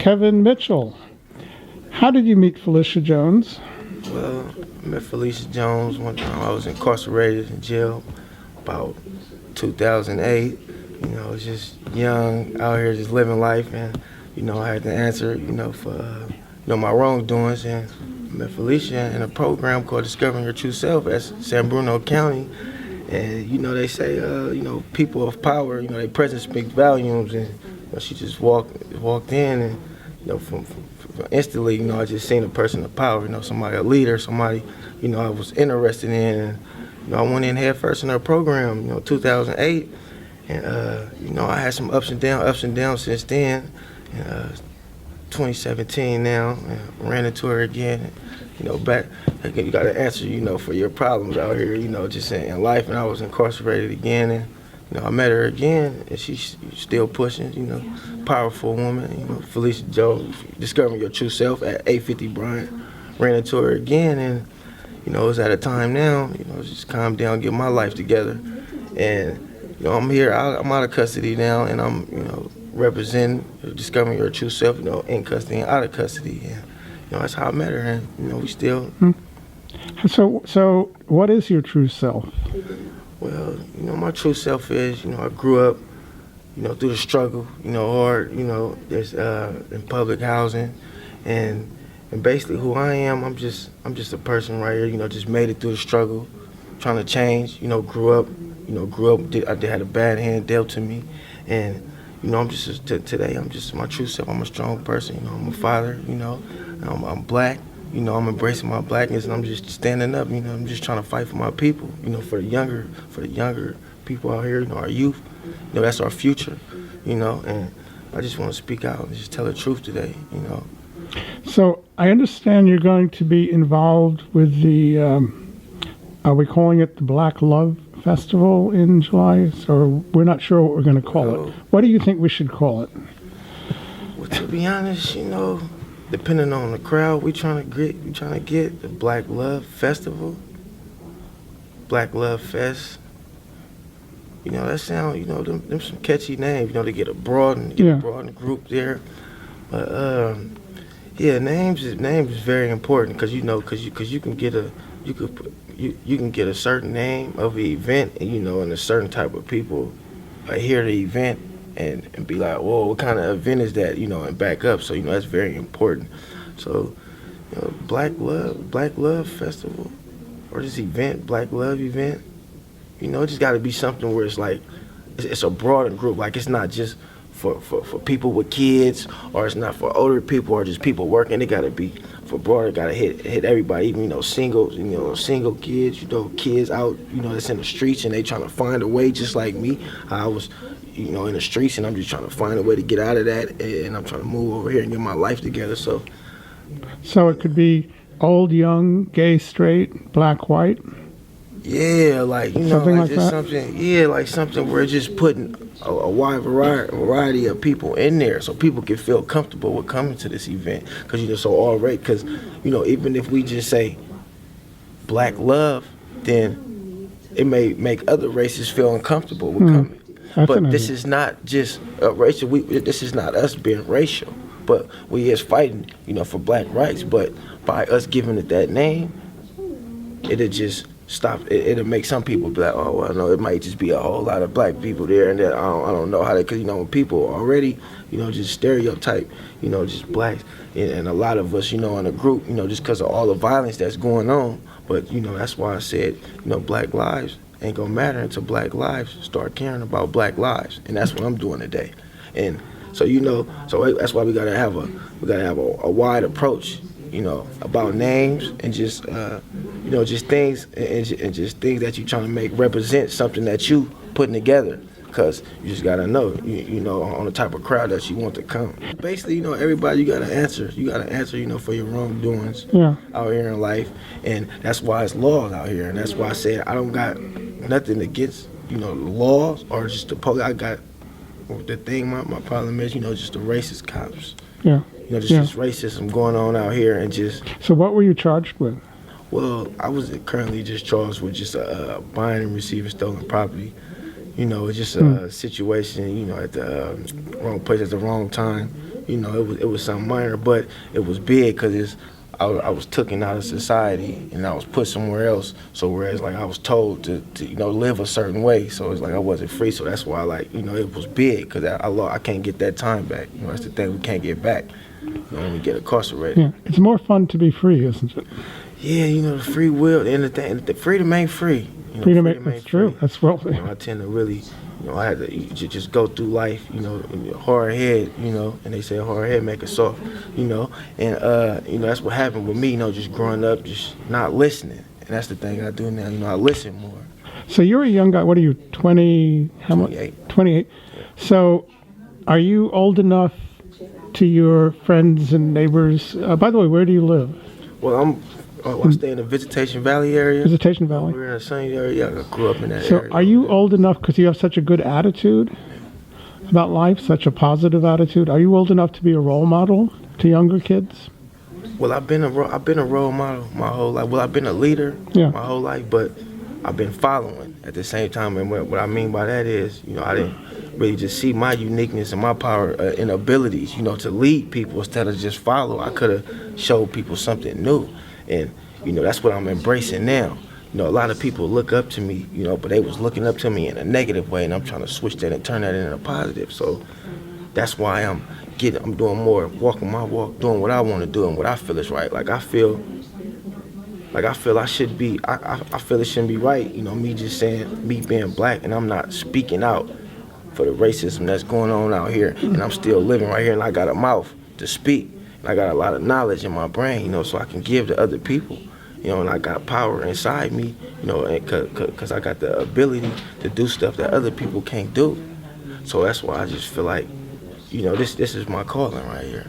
Kevin Mitchell. How did you meet Phelicia Jones? Well, I met Phelicia Jones one time. I was incarcerated in jail about 2008. I was just young, out here just living life, and, I had to answer, for, my wrongdoings. And I met Phelicia in a program called Discovering Your True Self at San Bruno County. And, they say, people of power, their presence speaks volumes. And, she just walked in and, from instantly, I just seen a person of power, somebody, a leader, somebody, I was interested in. And, I went in head first in her program, 2008. And, I had some ups and downs since then. 2017 now, and ran into her again. Back, you got to answer, for your problems out here, just in life. And I was incarcerated again. And, I met her again, and she's still pushing, powerful woman, Phelicia Jones, Discovering Your True Self at 850 Bryant. Ran into her again, and, it was at a time now, just calm down, get my life together. And, I'm here, I'm out of custody now, and I'm, representing, Discovering Your True Self, in custody and out of custody. And, that's how I met her, and, we still. So what is your true self? Well, my true self is, I grew up, through the struggle, hard, there's in public housing, and basically who I am, I'm just a person right here, just made it through the struggle, trying to change, grew up, I had a bad hand dealt to me, and I'm just today, I'm just my true self. I'm a strong person, I'm a father, I'm black. I'm embracing my blackness, and I'm just standing up. I'm just trying to fight for my people. For the younger people out here. Our youth. That's our future. And I just want to speak out and just tell the truth today. So I understand you're going to be involved with the. Are we calling it the Black Love Festival in July? Or we're not sure what we're going to call it. What do you think we should call it? Well, to be honest, depending on the crowd, we trying to get the Black Love Festival, Black Love Fest. That sound, them some catchy names. To get a broad group there. But names is very important because you can get a certain name of the event, and and a certain type of people hear the event. And be like, whoa, what kind of event is that? And back up. So, that's very important. So, Black Love Festival, or this event, Black Love event, it just got to be something where it's like, it's a broader group. Like, it's not just for people with kids, or it's not for older people, or just people working. It got to be for broader, got to hit everybody, even, singles, single kids, kids out, that's in the streets, and they trying to find a way, just like me. I was, in the streets, and I'm just trying to find a way to get out of that, and I'm trying to move over here and get my life together. So it could be old, young, gay, straight, black, white. Yeah, something like that. Something where it's just putting a wide variety of people in there, so people can feel comfortable with coming to this event. Because so already, because even if we just say Black Love, then it may make other races feel uncomfortable with coming. But this is not just racial. This is not us being racial, but we is fighting, for black rights. But by us giving it that name, it'll just stop. It'll make some people be like, oh, well, no, it might just be a whole lot of black people there, and that I don't know how they, because when people already, just stereotype, just blacks, and a lot of us, in a group, just because of all the violence that's going on. But that's why I said, Black lives ain't gonna matter until Black lives start caring about Black lives, and that's what I'm doing today. And so so that's why we gotta have a wide approach, about names and just just things and just things that you're trying to make represent something that you putting together. Because you just gotta know, on the type of crowd that you want to come. Basically, everybody, you gotta answer. For your wrongdoings out here in life, and that's why it's laws out here. And that's why I said I don't got nothing against, laws or just the police. I got the thing. My problem is, just the racist cops. Yeah. Just racism going on out here, and just. So what were you charged with? Well, I was currently just charged with just buying and receiving stolen property. You know, it's just a situation, you know, at the wrong place at the wrong time. You know, it was something minor, but it was big because I was taken out of society and I was put somewhere else. So whereas like I was told to you know live a certain way, so it's like I wasn't free. So that's why like you know it was big because I can't get that time back. You know, that's the thing, we can't get back. You know, when we get incarcerated. Yeah, it's more fun to be free, isn't it? Yeah, you know, the free will and the freedom ain't free. You know, Freedom ain't true. free. That's well. You know, I tend to really, you know, I had to just go through life, you know, hard head, you know, and they say hard head make it soft, you know, and you know that's what happened with me, you know, just growing up, just not listening, and that's the thing I do now, you know, I listen more. So you're a young guy. What are you? 20? How much? 28. 28. So, are you old enough to your friends and neighbors? By the way, where do you live? Well, I stay in the Visitation Valley area. Visitation Valley. We're in the same area. I grew up in that So, area. are you old enough because you have such a good attitude about life, such a positive attitude? Are you old enough to be a role model to younger kids? Well, I've been a role model my whole life. Well, I've been a leader my whole life, but I've been following at the same time. And what I mean by that is, you know, I didn't really just see my uniqueness and my power and abilities, you know, to lead people instead of just follow. I could have showed people something new. And, you know, that's what I'm embracing now. You know, a lot of people look up to me, you know, but they was looking up to me in a negative way, and I'm trying to switch that and turn that into a positive. So that's why I'm doing more, walking my walk, doing what I want to do and what I feel is right. I feel I should be, I feel it shouldn't be right, you know, me just saying, me being black, and I'm not speaking out for the racism that's going on out here, and I'm still living right here, and I got a mouth to speak. I got a lot of knowledge in my brain, you know, so I can give to other people, you know, and I got power inside me, you know, because I got the ability to do stuff that other people can't do. So that's why I just feel like, you know, this is my calling right here.